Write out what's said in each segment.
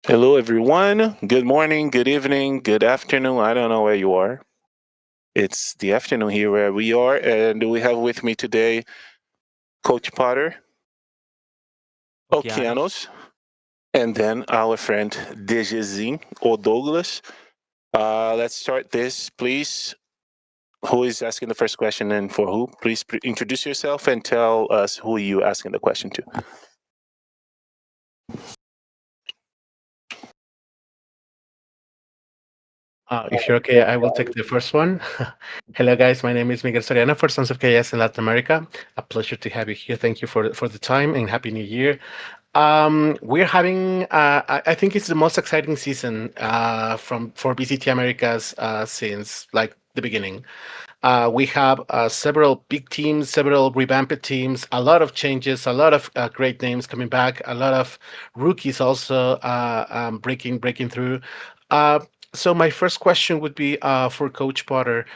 Hello, everyone. Good morning, good evening, good afternoon. I don't know where you are. It's the afternoon here where we are, and we have with me today Coach Potter, Okeanos, and then our friend dgzin or Douglas. Let's start this, please. Who is asking the first question and for who? Please introduce yourself and tell us who you asking the question to. If you're okay, I will take the first one. Hello, guys. My name is Miguel Soriano for Sons of KS in Latin America. A pleasure to have you here. Thank you for the time and Happy New Year. We're having, I think it's the most exciting season for BCT Americas since like the beginning. We have several big teams, several revamped teams, a lot of changes, a lot of great names coming back, a lot of rookies also breaking through. Uh, so my first question would be for Coach Potter.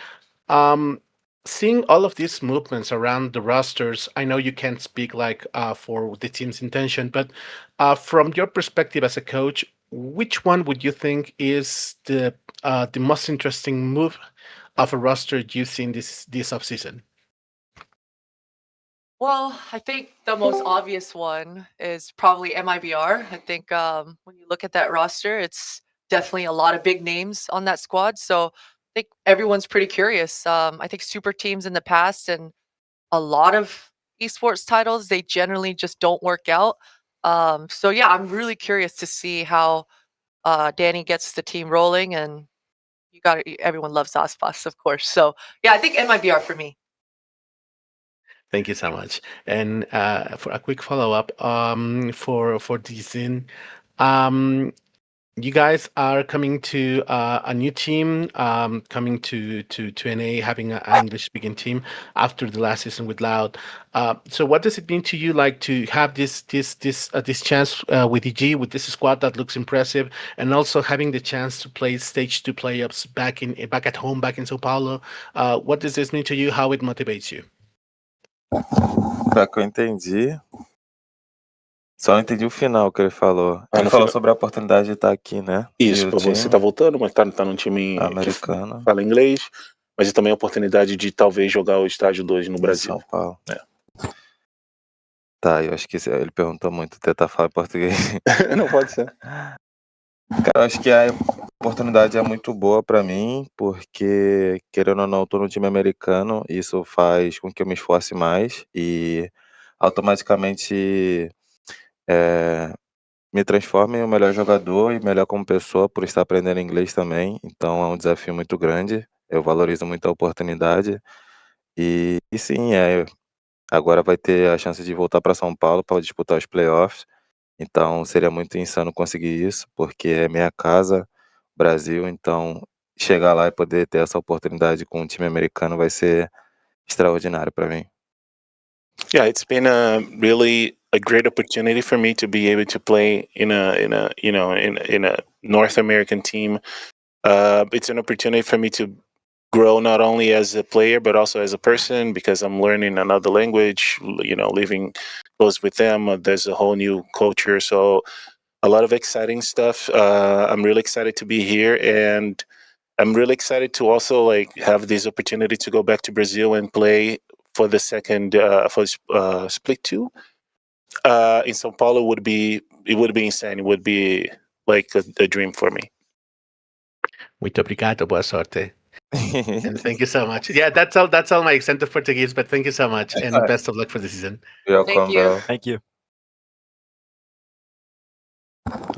Um, Seeing all of these movements around the rosters, I know you can't speak like for the team's intention, but from your perspective as a coach, which one would you think is the most interesting move of a roster you've seen this offseason? Well, I think the most obvious one is probably MIBR. I think when you look at that roster, it's definitely a lot of big names on that squad. So I think everyone's pretty curious. I think super teams in the past and a lot of esports titles, they generally just don't work out. So yeah, I'm really curious to see how Danny gets the team rolling, and everyone loves Aspas, of course. So yeah, I think MIBR for me. Thank you so much. And for a quick follow-up, for dgzin, um, you guys are coming to a new team, coming to NA, having an English-speaking team after the last season with Loud. So, what does it mean to you, like to have this chance with EG, with this squad that looks impressive, and also having the chance to play stage two playoffs back at home, back in Sao Paulo? What does this mean to you? How it motivates you? Pra que eu entendi, só não entendi o final que ele falou. Ele no falou final. sobre a oportunidade de estar aqui, né? Isso, E o você time tá voltando, mas tá num time americano que fala inglês, mas também a oportunidade de talvez jogar o estágio 2 no de Brasil. São Paulo. É. Tá, eu acho que ele perguntou muito, tentar falar em português. Não pode ser. Cara, eu acho que a oportunidade é muito boa pra mim, porque, querendo ou não, eu tô no time americano, e isso faz com que eu me esforce mais e automaticamente me transforme em um melhor jogador e melhor como pessoa por estar aprendendo inglês também. Então é um desafio muito grande. Eu valorizo muito a oportunidade. E sim, agora vai ter a chance de voltar para São Paulo para disputar os playoffs. Então seria muito insano conseguir isso, porque é minha casa, Brasil. Então chegar lá e poder ter essa oportunidade com um time americano vai ser extraordinário para mim. Yeah, it's been really a great opportunity for me to be able to play in a North American team. It's an opportunity for me to grow not only as a player but also as a person because I'm learning another language. Living close with them, there's a whole new culture. So a lot of exciting stuff. I'm really excited to be here, and I'm really excited to also like have this opportunity to go back to Brazil and play for the second for split two in Sao Paulo. Would be insane. It would be like a dream for me. Muito obrigado, boa sorte. And thank you so much. Yeah, that's all my extent Portuguese, but thank you so much and best of luck for the season. Thank you. Thank you.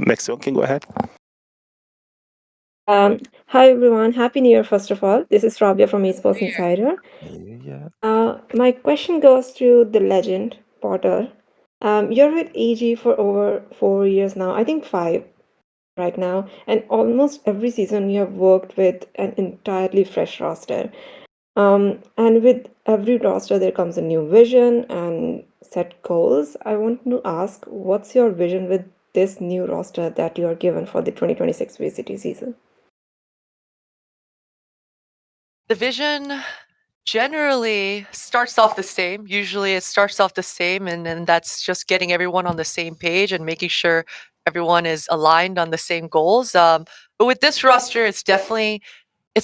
Next one can go ahead. Hi everyone, Happy New Year first of all. This is Rabia from Esports Insider. My question goes to the legend, Potter. You're with EG for over 4 years now, I think 5 right now, and almost every season you have worked with an entirely fresh roster. And with every roster there comes a new vision and set goals. I want to ask, what's your vision with this new roster that you are given for the 2026 VCT season? The vision generally starts off the same. Usually it starts off the same, and then that's just getting everyone on the same page and making sure everyone is aligned on the same goals. But with this roster, it's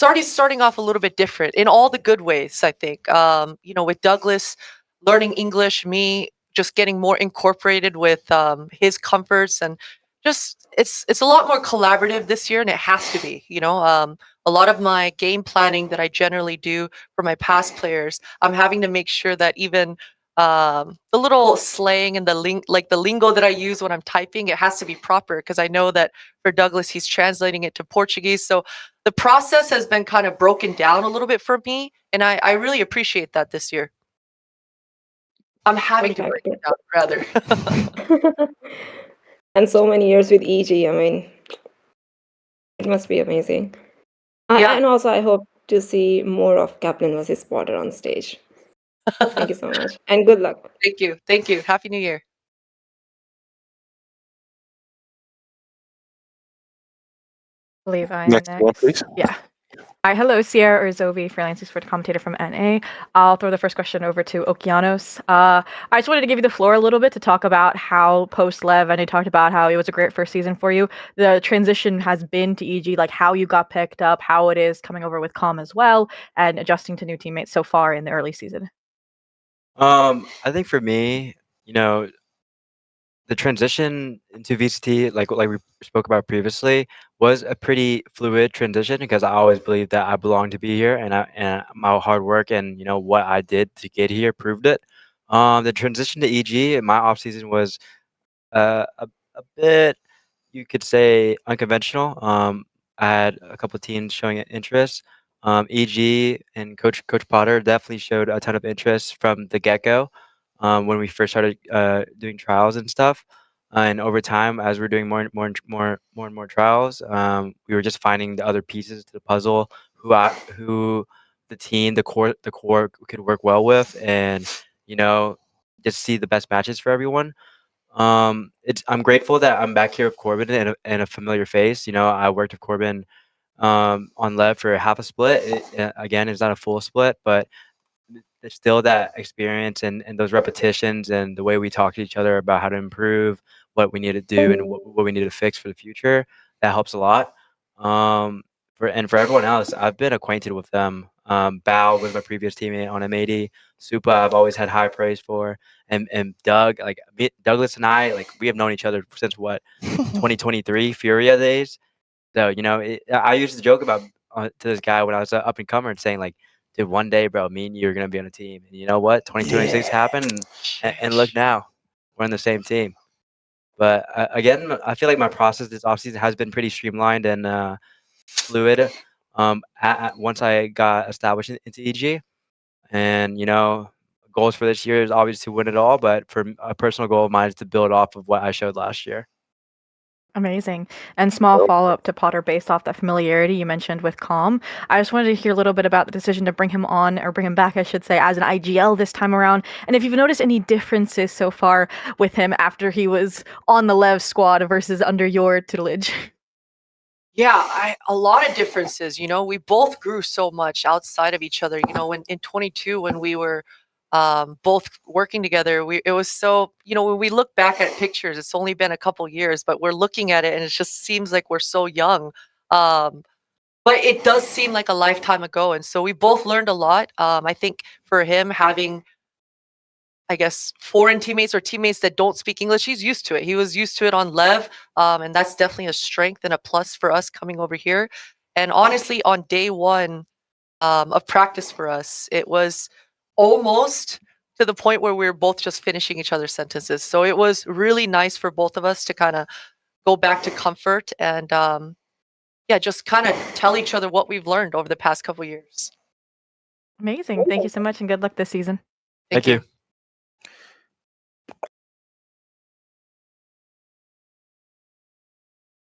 already starting off a little bit different in all the good ways, I think. With Douglas learning English, me just getting more incorporated with his comforts, and just it's a lot more collaborative this year, and it has to be. A lot of my game planning that I generally do for my past players, I'm having to make sure that even the little slang and the lingo that I use when I'm typing, it has to be proper, because I know that for Douglas, he's translating it to Portuguese. So the process has been kind of broken down a little bit for me, and I really appreciate that this year. I'm having to break it down, rather. And so many years with EG, I mean, it must be amazing. Yeah. And also, I hope to see more of Kaplan versus Potter on stage. Thank you so much, and good luck. Thank you. Thank you. Happy New Year. I believe I am Next one, please. Yeah. Hi, hello, Sierra or Zovi, freelance sport commentator from NA. I'll throw the first question over to Okeanos. I just wanted to give you the floor a little bit to talk about how post-Lev, and you talked about how it was a great first season for you. The transition has been to EG, like how you got picked up, how it is coming over with Com as well, and adjusting to new teammates so far in the early season. I think for me, the transition into VCT, like we spoke about previously, was a pretty fluid transition, because I always believed that I belonged to be here, and my hard work and what I did to get here proved it. The transition to EG in my off season was a bit, you could say, unconventional. I had a couple of teams showing interest. EG and Coach Potter definitely showed a ton of interest from the get-go. When we first started doing trials and stuff, and over time, as we're doing more and more trials, we were just finding the other pieces to the puzzle, who the team, the core could work well with, and just see the best matches for everyone. I'm grateful that I'm back here with Corbin and a familiar face. I worked with Corbin on Lev for half a split. Again, it's not a full split, but there's still that experience and those repetitions and the way we talk to each other about how to improve, what we need to do, and what we need to fix for the future. That helps a lot. For everyone else, I've been acquainted with them. Bao was my previous teammate on M80. Supa, I've always had high praise for, and Doug, Douglas and I, we have known each other since 2023 Furia days. So I used to joke about to this guy when I was up and comer and saying dude, one day, bro, me and you are gonna be on a team. And you know what? 2026 happened, and look now, we're on the same team. But again, I feel like my process this offseason has been pretty streamlined and fluid. Once I got established into EG, and goals for this year is obviously to win it all. But for a personal goal of mine is to build off of what I showed last year. Amazing. And small follow-up to Potter based off that familiarity you mentioned with Com. I just wanted to hear a little bit about the decision to bring him on, or bring him back, I should say, as an IGL this time around. And if you've noticed any differences so far with him after he was on the Lev squad versus under your tutelage. Yeah, a lot of differences. We both grew so much outside of each other. In 22, when we were both working together, it was so, when we look back at pictures, it's only been a couple years, but we're looking at it and it just seems like we're so young. But it does seem like a lifetime ago. And so we both learned a lot. I think for him, having, I guess, foreign teammates or teammates that don't speak English, he's used to it. He was used to it on Lev. And that's definitely a strength and a plus for us coming over here. And honestly, on day one of practice for us, it was almost to the point where we were both just finishing each other's sentences. So it was really nice for both of us to kind of go back to comfort and just kind of tell each other what we've learned over the past couple years. Amazing. Thank you so much, and good luck this season. Thank you.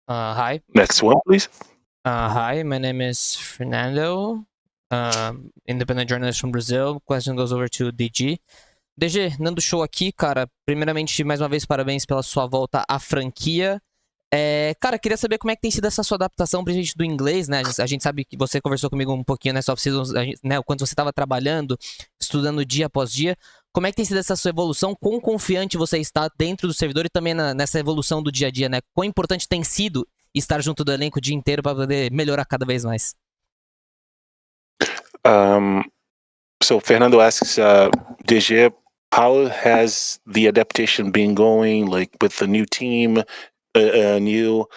Hi. Next one, please. Hi, my name is Fernando, independent journalist from Brazil. Question goes over to DG. DG, Nando Show aqui, cara. Primeiramente, mais uma vez, parabéns pela sua volta à franquia. Cara, queria saber como é que tem sido essa sua adaptação, principalmente do inglês, né? A gente sabe que você conversou comigo um pouquinho nessa off-season, né? Quando você estava trabalhando, estudando dia após dia. Como é que tem sido essa sua evolução? Quão confiante você está dentro do servidor e também nessa evolução do dia a dia, né? Quão importante tem sido estar junto do elenco o dia inteiro para poder melhorar cada vez mais? So Fernando asks, DG, how has the adaptation been going? Like with the new team, a new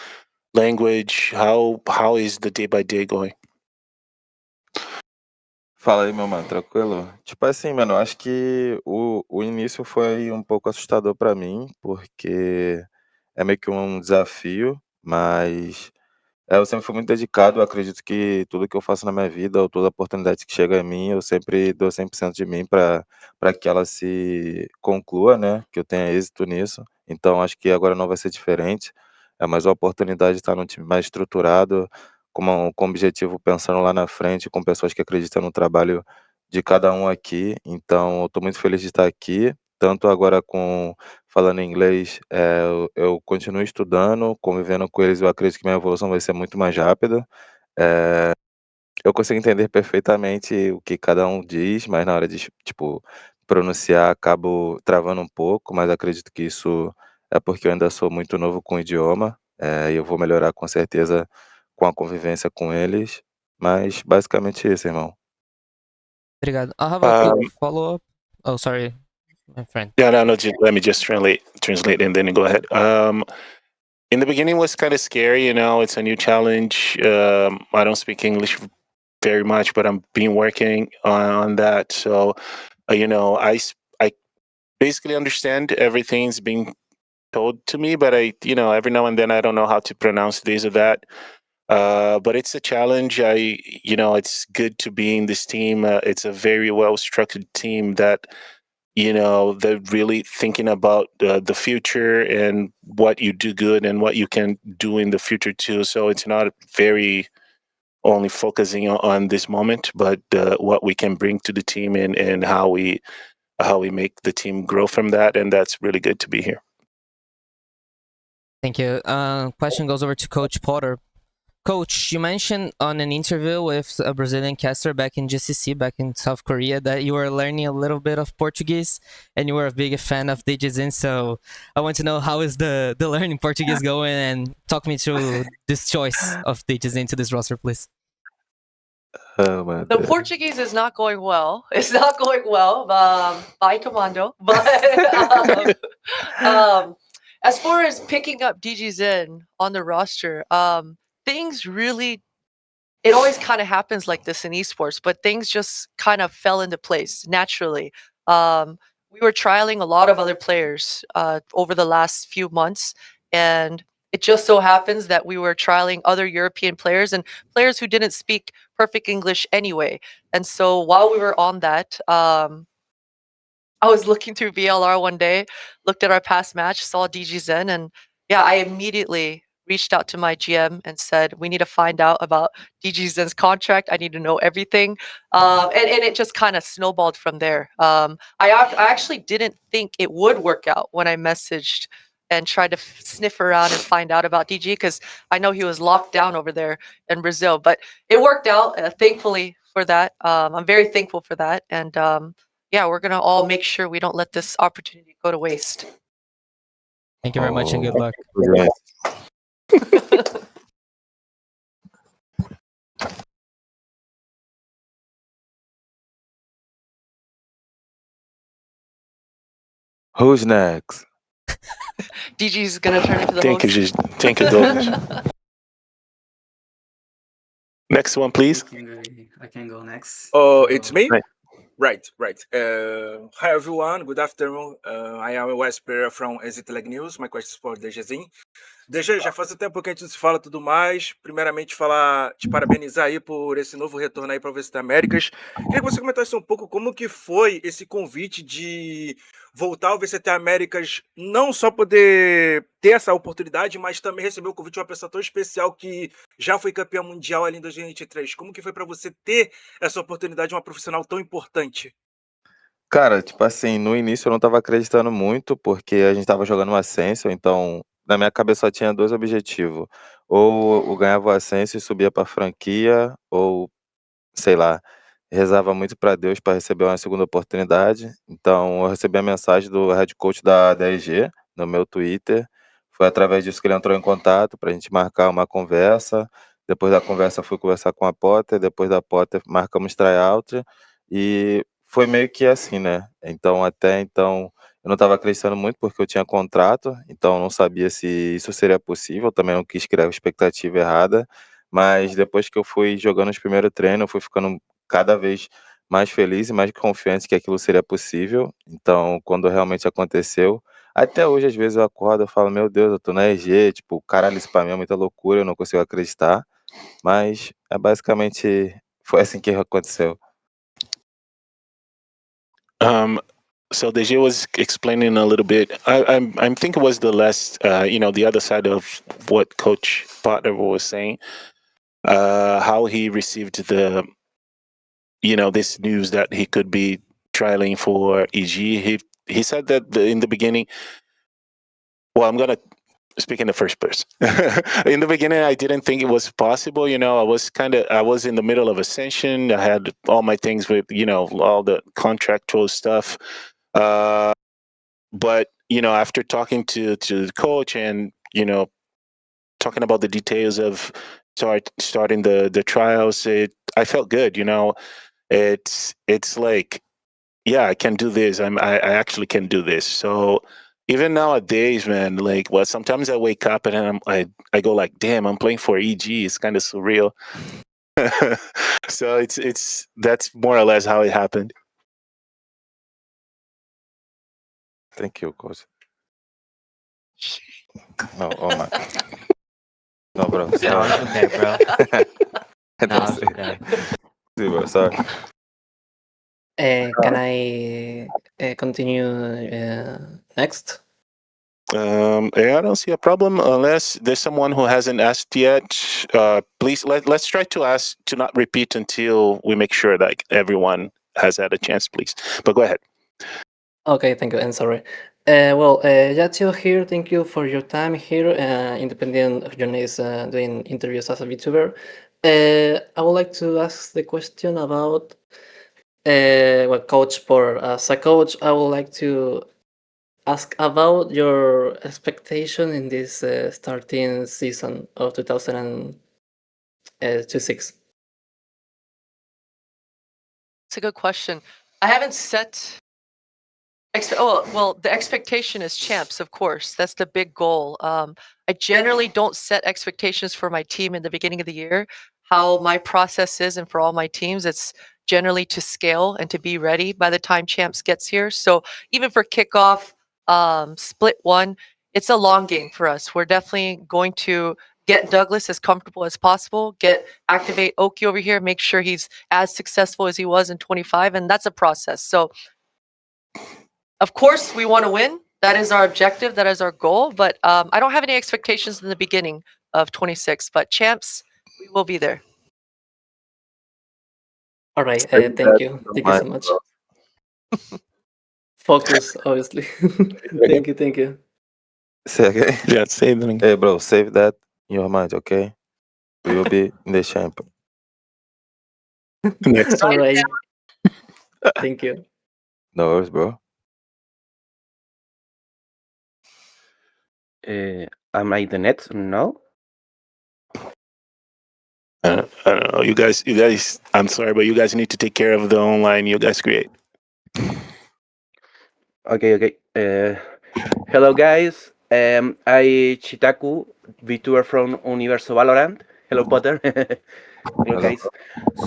language, how is the day by day going? Fala aí, meu mano, tranquilo? Tipo assim, mano, eu acho que o início foi um pouco assustador pra mim, porque é meio que um desafio, mas eu sempre fui muito dedicado. Eu acredito que tudo que eu faço na minha vida, ou toda oportunidade que chega a mim, eu sempre dou 100% de mim para que ela se conclua, né, que eu tenha êxito nisso. Então acho que agora não vai ser diferente. É mais uma oportunidade de estar num time mais estruturado, com objetivo pensando lá na frente, com pessoas que acreditam no trabalho de cada um aqui. Então eu estou muito feliz de estar aqui, tanto agora falando inglês, eu continuo estudando, convivendo com eles. Eu acredito que minha evolução vai ser muito mais rápida. Eu consigo entender perfeitamente o que cada um diz, mas na hora de, tipo, pronunciar, acabo travando um pouco, mas acredito que isso é porque eu ainda sou muito novo com o idioma, e eu vou melhorar com certeza com a convivência com eles, mas basicamente isso, irmão. Obrigado. I have a quick follow-up. Oh, sorry, my friend. Yeah, no, let me just translate and then go ahead. In the beginning was kind of scary, it's a new challenge. I don't speak English very much, but I'm been working on that. So, I basically understand everything's being told to me, but every now and then I don't know how to pronounce this or that. But it's a challenge. It's good to be in this team. It's a very well structured team that, they're really thinking about the future and what you do good and what you can do in the future too. So it's not very only focusing on this moment, but what we can bring to the team and how we make the team grow from that. And that's really good to be here. Thank you. Question goes over to Coach Potter. Coach, you mentioned on an interview with a Brazilian caster back in GCC, back in South Korea, that you were learning a little bit of Portuguese and you were a big fan of dgzin. So I want to know, how is the learning Portuguese going, and talk me through this choice of dgzin to this roster, please. The Portuguese is not going well. It's not going well by commando. But as far as picking up dgzin on the roster, things really, it always kind of happens like this in esports, but things just kind of fell into place naturally. We were trialing a lot of other players over the last few months, and it just so happens that we were trialing other European players and players who didn't speak perfect English anyway. And so while we were on that, I was looking through VLR one day, looked at our past match, saw dgzin, and yeah, I immediately reached out to my GM and said, we need to find out about dgzin's contract. I need to know everything. And it just kind of snowballed from there. I actually didn't think it would work out when I messaged and tried to sniff around and find out about DG, because I know he was locked down over there in Brazil. But it worked out, thankfully for that. I'm very thankful for that. And yeah, we're going to all make sure we don't let this opportunity go to waste. Thank you very much and good luck. Who's next? DG's going to turn into the Thank host. you, Deogas. Next one, please. I can go next. Oh, it's me? Right. Right. Hi, everyone. Good afternoon. I am Wes Pereira from Exit Leg News. My question is for dgzin. DG, já faz um tempo que a gente não se fala tudo mais. Primeiramente, te parabenizar aí por esse novo retorno aí para o VCT Américas. Queria que você comentasse um pouco como que foi esse convite de voltar ao VCT Américas, não só poder ter essa oportunidade, mas também receber o convite de uma pessoa tão especial que já foi campeã mundial ali em 2023. Como que foi para você ter essa oportunidade de uma profissional tão importante? Cara, tipo assim, no início eu não estava acreditando muito, porque a gente estava jogando uma Ascension, então na minha cabeça só tinha 2 objetivos, ou eu ganhava o ascenso e subia pra franquia, ou, sei lá, rezava muito para Deus para receber uma segunda oportunidade. Então eu recebi a mensagem do head coach da DG no meu Twitter. Foi através disso que ele entrou em contato para a gente marcar uma conversa. Depois da conversa fui conversar com a Potter, depois da Potter marcamos tryout e foi meio que assim, né. Então até então eu não estava acreditando muito porque eu tinha contrato, então eu não sabia se isso seria possível, também não quis criar expectativa errada, mas depois que eu fui jogando os primeiros treinos, eu fui ficando cada vez mais feliz e mais confiante que aquilo seria possível. Então, quando realmente aconteceu, até hoje, às vezes, eu acordo e falo: "Meu Deus, eu tô na EG", tipo, caralho, isso pra mim é muita loucura, eu não consigo acreditar, mas é basicamente foi assim que aconteceu. So DG was explaining a little bit. I'm think it was the last, the other side of what Coach Potter was saying. How he received this news that he could be trialing for EG. He said that in the beginning. Well, I'm gonna speak in the first person. In the beginning, I didn't think it was possible. I was in the middle of ascension. I had all my things with all the contractual stuff. But after talking to the coach and talking about the details of starting the trials, I felt good. It's like, yeah, I can do this. I actually can do this. So even nowadays, man, like, well, sometimes I wake up and I go like, damn, I'm playing for EG. It's kind of surreal. So that's more or less how it happened. Thank you, coach. No, oh my. No, bro, No, sorry. it's okay, bro. No, it's okay. Bro, sorry. Can I continue next? I don't see a problem unless there's someone who hasn't asked yet. Please let's try to ask to not repeat until we make sure that everyone has had a chance, please. But go ahead. Okay, thank you, and sorry. Yatio here, thank you for your time here. Independent of your needs doing interviews as a VTuber. I would like to ask the question about Coach Porter. As a coach, I would like to ask about your expectation in this starting season of 2026. It's a good question. I haven't set. The expectation is champs, of course. That's the big goal. I generally don't set expectations for my team in the beginning of the year. How my process is, and for all my teams, it's generally to scale and to be ready by the time champs gets here. So even for kickoff, split one, it's a long game for us. We're definitely going to get Douglas as comfortable as possible, activate Oki over here, make sure he's as successful as he was in 25, and that's a process. So of course, we want to win. That is our objective. That is our goal. But I don't have any expectations in the beginning of 26. But champs, we will be there. All right. Thank you. Thank you so much. Focus, obviously. Thank you. Thank you. Say again? Yeah, say it again. Hey, bro, save that in your mind, okay? We will be in the champ. Next. All right. Thank you. No worries, bro. Am I the next? No. I don't know. You guys. I'm sorry, but you guys need to take care of the online you guys create. Okay. Hello, guys. I Chitaku, VTuber from Universo Valorant. Hello, Potter. Hello, guys.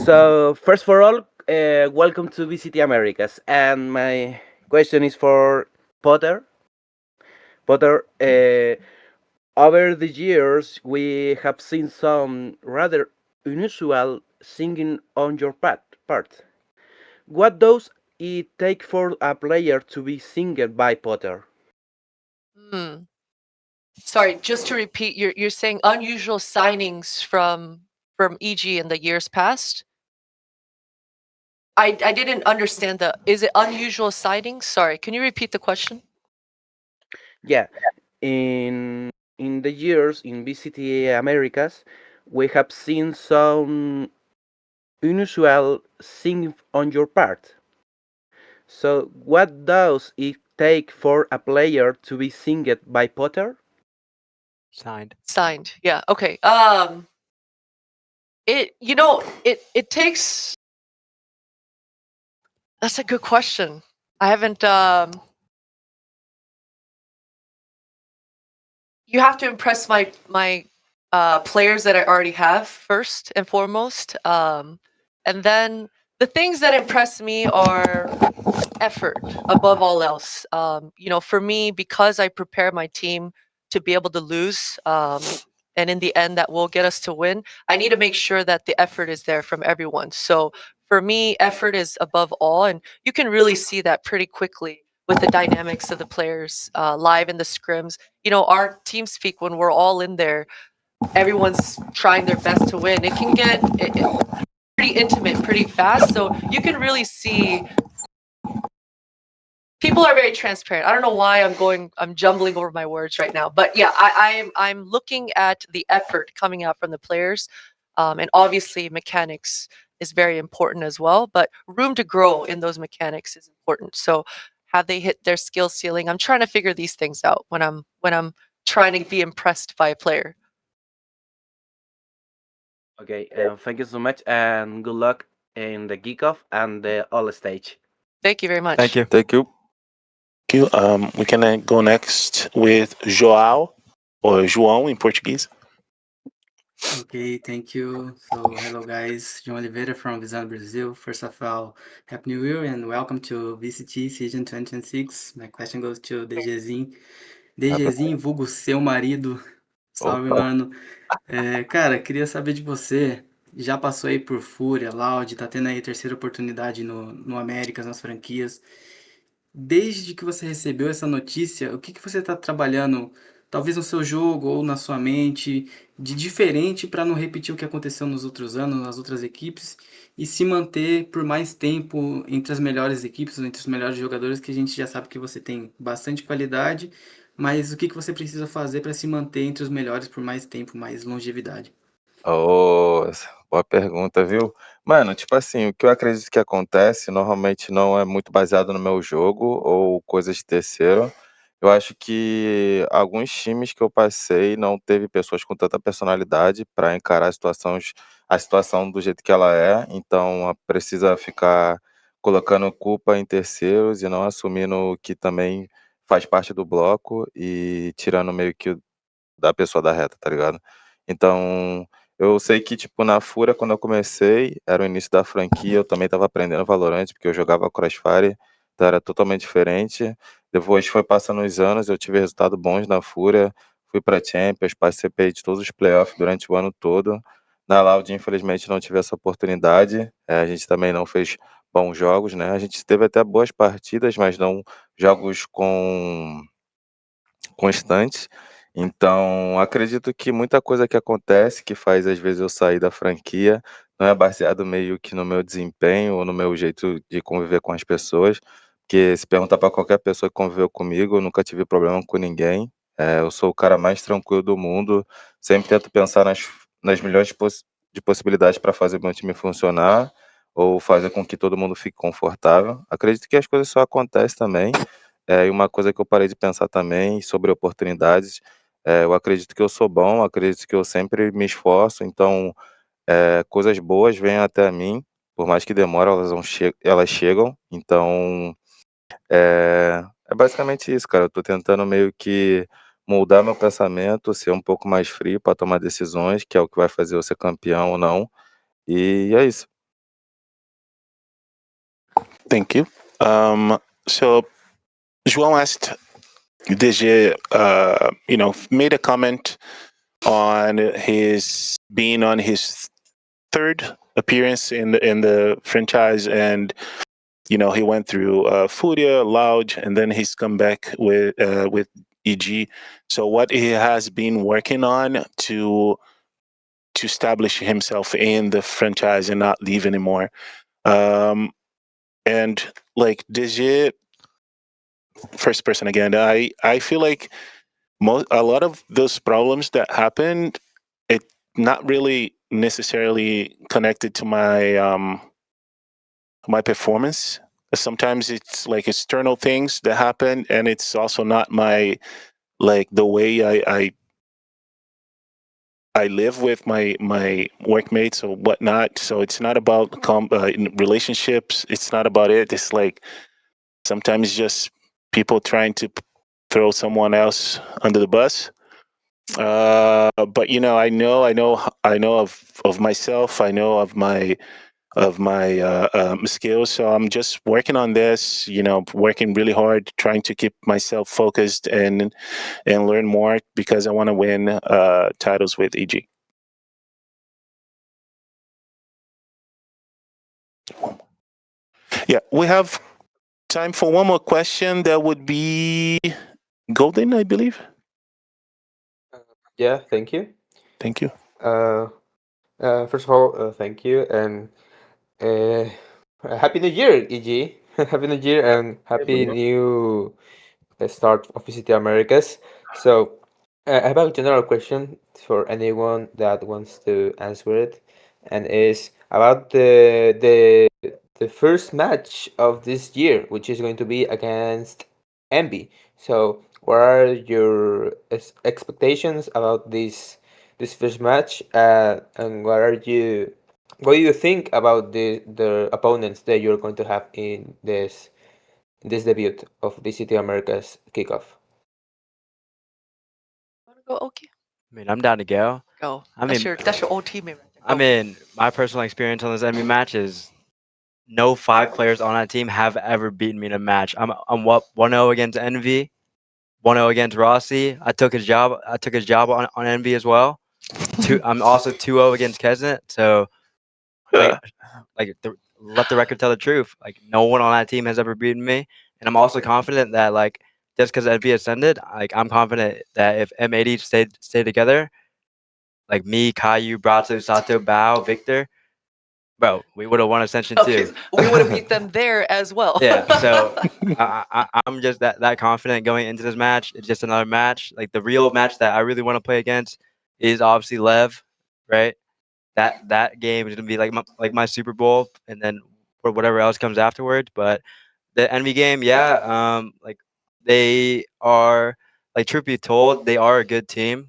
So, first for all, welcome to VCT Americas. And my question is for Potter. Potter, over the years, we have seen some rather unusual singing on your part. What does it take for a player to be singed by Potter? Sorry, just to repeat, you're saying unusual signings from EG in the years past? I didn't understand is it unusual sightings? Sorry, can you repeat the question? Yeah, in in the years in VCT Americas, we have seen some unusual things on your part. So, what does it take for a player to be singed by Potter? Signed. Signed. Yeah. Okay. It takes. That's a good question. I haven't. You have to impress my players that I already have first and foremost, and then the things that impress me are effort above all else. For me, because I prepare my team to be able to lose, and in the end, that will get us to win. I need to make sure that the effort is there from everyone. So for me, effort is above all, and you can really see that pretty quickly with the dynamics of the players live in the scrims. Our team speak when we're all in there. Everyone's trying their best to win. It can get pretty intimate pretty fast. So you can really see people are very transparent. I don't know why I'm jumbling over my words right now, but yeah, I'm looking at the effort coming out from the players, and obviously mechanics is very important as well. But room to grow in those mechanics is important. So have they hit their skill ceiling? I'm trying to figure these things out when I'm trying to be impressed by a player. Okay, thank you so much, and good luck in the kickoff and the all stage. Thank you very much. Thank you. Thank you. Thank you. We can go next with João, or João in Portuguese. Okay, thank you. So, hello guys, João Oliveira from Visão Brazil. First of all, Happy New Year and welcome to VCT Season 2026. My question goes to dgzin. dgzin, vulgo seu marido. Salve, Opa. mano. Cara, queria saber de você. Já passou aí por Fúria, Loud, tá tendo aí terceira oportunidade no Américas, nas franquias. Desde que você recebeu essa notícia, o que você está trabalhando, talvez no seu jogo ou na sua mente, de diferente para não repetir o que aconteceu nos outros anos, nas outras equipes, e se manter por mais tempo entre as melhores equipes, entre os melhores jogadores, que a gente já sabe que você tem bastante qualidade, mas o que você precisa fazer para se manter entre os melhores por mais tempo, mais longevidade? Oh, boa pergunta, viu? Mano, tipo assim, o que eu acredito que acontece normalmente não é muito baseado no meu jogo ou coisas de terceiro. Eu acho que alguns times que eu passei não teve pessoas com tanta personalidade para encarar a situação do jeito que ela é, então precisa ficar colocando culpa em terceiros e não assumindo que também faz parte do bloco e tirando meio que da pessoa da reta, tá ligado? Então, eu sei que, tipo, na Fúria, quando eu comecei, era o início da franquia, eu também estava aprendendo Valorant, porque eu jogava Crossfire, então era totalmente diferente. Depois foi passando os anos, eu tive resultados bons na Fúria, fui pra Champions, participei de todos os playoffs durante o ano todo. Na Loud, infelizmente, não tive essa oportunidade, a gente também não fez bons jogos, né? A gente teve até boas partidas, mas não jogos constantes. Então, acredito que muita coisa que acontece, que faz às vezes eu sair da franquia, não é baseado meio que no meu desempenho ou no meu jeito de conviver com as pessoas, porque se perguntar para qualquer pessoa que conviveu comigo, eu nunca tive problema com ninguém. Eu sou o cara mais tranquilo do mundo, sempre tento pensar nas melhores de possibilidades para fazer meu time funcionar ou fazer com que todo mundo fique confortável. Acredito que as coisas só acontecem também. E uma coisa que eu parei de pensar também sobre oportunidades, eu acredito que eu sou bom, acredito que eu sempre me esforço, então, coisas boas vêm até mim, por mais que demore, elas chegam. Então, é basicamente isso, cara. Eu tô tentando meio que moldar meu pensamento, ser um pouco mais frio para tomar decisões, que é o que vai fazer eu ser campeão ou não. E é isso. Thank you. So João asked DG, made a comment on his being on his third appearance in the franchise, and he went through Furia, Loud, and then he's come back with EG. So what he has been working on to establish himself in the franchise and not leave anymore. And like DG, first person again, I feel like a lot of those problems that happened, it not really necessarily connected to my performance. Sometimes it's like external things that happen, and it's also not my like the way I live with my workmates or whatnot. So it's not about relationships. It's not about it. It's like sometimes just people trying to throw someone else under the bus. But I know of myself. I know of my skills. So I'm just working on this. Working really hard, trying to keep myself focused and learn more because I want to win titles with EG. Yeah, we have time for one more question. That would be Golden, I believe. Yeah, thank you. Thank you. First of all, thank you, and Happy New Year, EG. Happy New Year and happy new start of VCT Americas. So, I have a general question for anyone that wants to answer it, and is about the first match of this year, which is going to be against MB. So, what are your expectations about this first match, and what do you think about the opponents that you're going to have in this debut of VCT Americas kickoff? Want to go, okay? I mean, I'm down to go. Go. I That's mean, your old teammate. Right there. I mean, my personal experience on this enemy match is no 5 players on that team have ever beaten me in a match. I'm 1-0 against Envy, 1-0 against Rossi. I took his job on Envy as well. I'm also 2-0 against Kesnet. So let the record tell the truth. Like, no one on that team has ever beaten me, and I'm also confident that like just because Envy ascended, like I'm confident that if M80 stayed together, like me, Caillou, Brato, Sato, Bao, Victor, bro, we would have won Ascension Okay, too. we would have beat them there as well. Yeah, so I'm just that confident going into this match. It's just another match. Like the real match that I really want to play against is obviously Lev, right? That game is gonna be like my Super Bowl, and then or whatever else comes afterwards. But the Envy game, yeah, like they are like truth be told, they are a good team.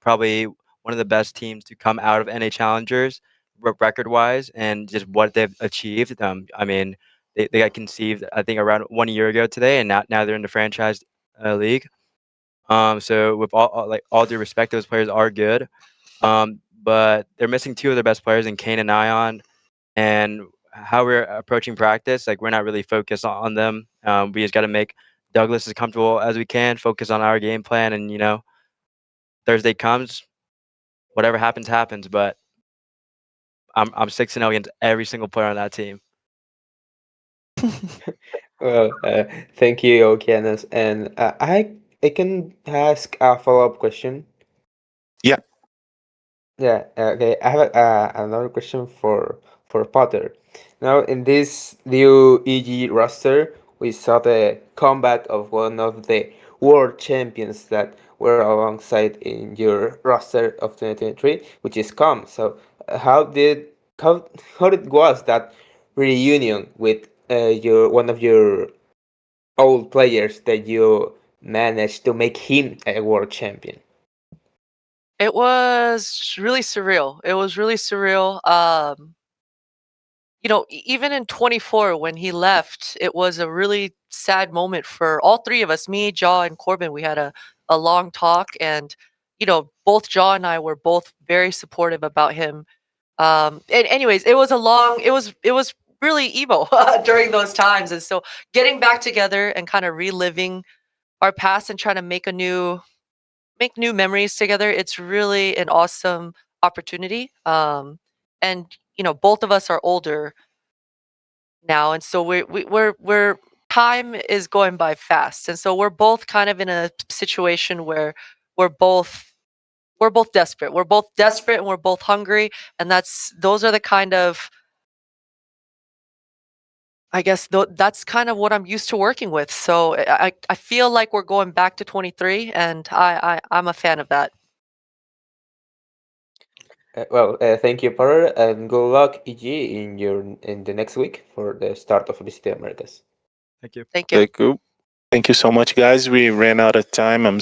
Probably one of the best teams to come out of NA Challengers record wise, and just what they've achieved. I mean, they got conceived I think around 1 year ago today, and now they're in the franchise league. So with all due respect, those players are good. But they're missing 2 of their best players in Kane and Ion, and how we're approaching practice, like we're not really focused on them. We just got to make Douglas as comfortable as we can, focus on our game plan, and Thursday comes, whatever happens, happens. But I'm 6-0 against every single player on that team. Well, thank you, okeanos, and I can ask a follow-up question. Yeah. Yeah. Okay. I have another question for Potter. Now, in this new EG roster, we saw the comeback of one of the world champions that were alongside in your roster of 2023, which is Com. So, how it was that reunion with one of your old players that you managed to make him a world champion? It was really surreal. It was really surreal. Even in 24 when he left, it was a really sad moment for all 3 of us, me, Jaw, and Corbin. We had a long talk, and both Jaw and I were both very supportive about him. And anyways, it was really emo during those times, and so getting back together and kind of reliving our past and trying to make new memories together, it's really an awesome opportunity. And both of us are older now, and so we're time is going by fast, and so we're both kind of in a situation where we're both desperate. We're both desperate and we're both hungry, and those are the kind of I guess that's kind of what I'm used to working with. So I feel like we're going back to 23, and I'm a fan of that. Thank you, Potter, and good luck, EG, in the next week for the start of VCT Americas. Thank you. Thank you. Thank you so much, guys. We ran out of time. I'm